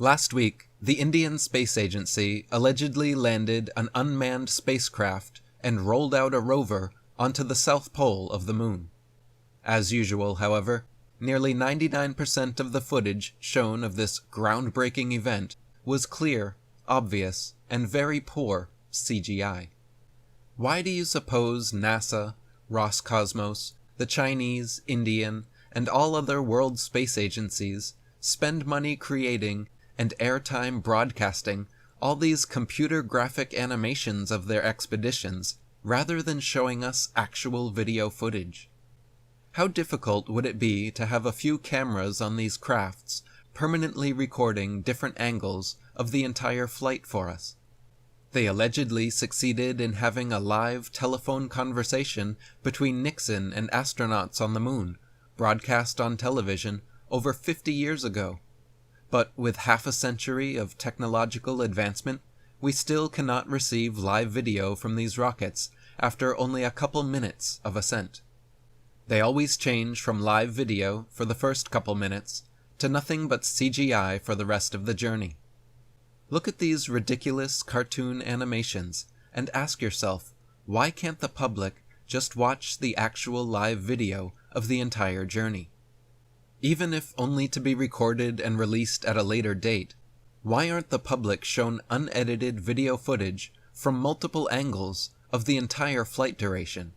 Last week, the Indian Space Agency allegedly landed an unmanned spacecraft and rolled out a rover onto the south pole of the moon. As usual, however, nearly 99% of the footage shown of this groundbreaking event was clear, obvious, and very poor CGI. Why do you suppose NASA, Roscosmos, the Chinese, Indian, and all other world space agencies spend money creating and airtime broadcasting all these computer graphic animations of their expeditions rather than showing us actual video footage? How difficult would it be to have a few cameras on these crafts permanently recording different angles of the entire flight for us? They allegedly succeeded in having a live telephone conversation between Nixon and astronauts on the moon, broadcast on television over 50 years ago. But with half a century of technological advancement, we still cannot receive live video from these rockets after only a couple minutes of ascent. They always change from live video for the first couple minutes to nothing but CGI for the rest of the journey. Look at these ridiculous cartoon animations and ask yourself, why can't the public just watch the actual live video of the entire journey? Even if only to be recorded and released at a later date, why aren't the public shown unedited video footage from multiple angles of the entire flight duration?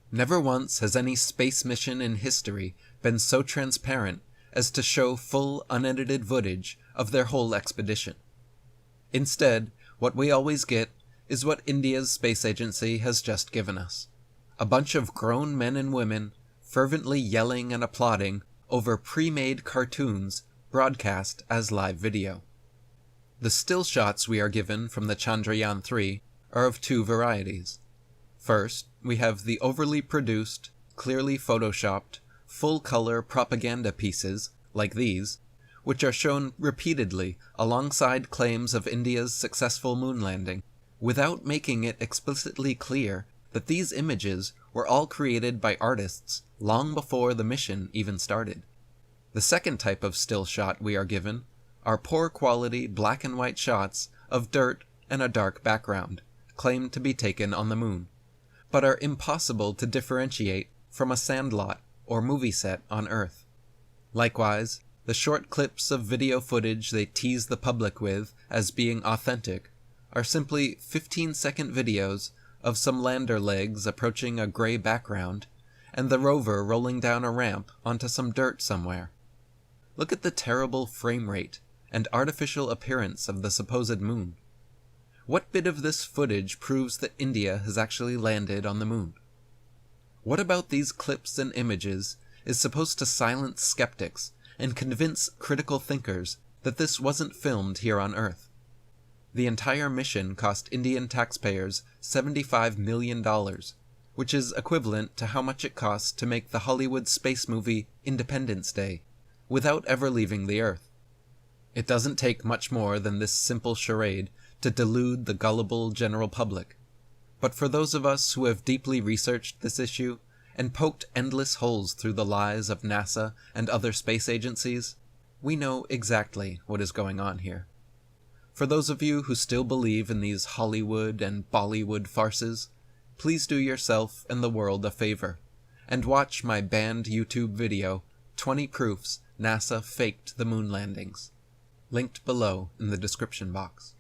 Never once has any space mission in history been so transparent as to show full unedited footage of their whole expedition. Instead, what we always get is what India's space agency has just given us. A bunch of grown men and women fervently yelling and applauding over pre-made cartoons broadcast as live video. The still shots we are given from the Chandrayaan-3 are of two varieties. First, we have the overly produced, clearly photoshopped, full-color propaganda pieces, like these, which are shown repeatedly alongside claims of India's successful moon landing, without making it explicitly clear that these images were all created by artists long before the mission even started. The second type of still shot we are given are poor quality black and white shots of dirt and a dark background, claimed to be taken on the moon, but are impossible to differentiate from a sandlot or movie set on Earth. Likewise, the short clips of video footage they tease the public with as being authentic are simply 15-second videos of some lander legs approaching a gray background and the rover rolling down a ramp onto some dirt somewhere. Look at the terrible frame rate and artificial appearance of the supposed moon. What bit of this footage proves that India has actually landed on the moon? What about these clips and images is supposed to silence skeptics and convince critical thinkers that this wasn't filmed here on Earth? The entire mission cost Indian taxpayers $75 million, which is equivalent to how much it costs to make the Hollywood space movie Independence Day, without ever leaving the Earth. It doesn't take much more than this simple charade to delude the gullible general public. But for those of us who have deeply researched this issue and poked endless holes through the lies of NASA and other space agencies, we know exactly what is going on here. For those of you who still believe in these Hollywood and Bollywood farces, please do yourself and the world a favor, and watch my banned YouTube video, 20 Proofs NASA Faked the Moon Landings, linked below in the description box.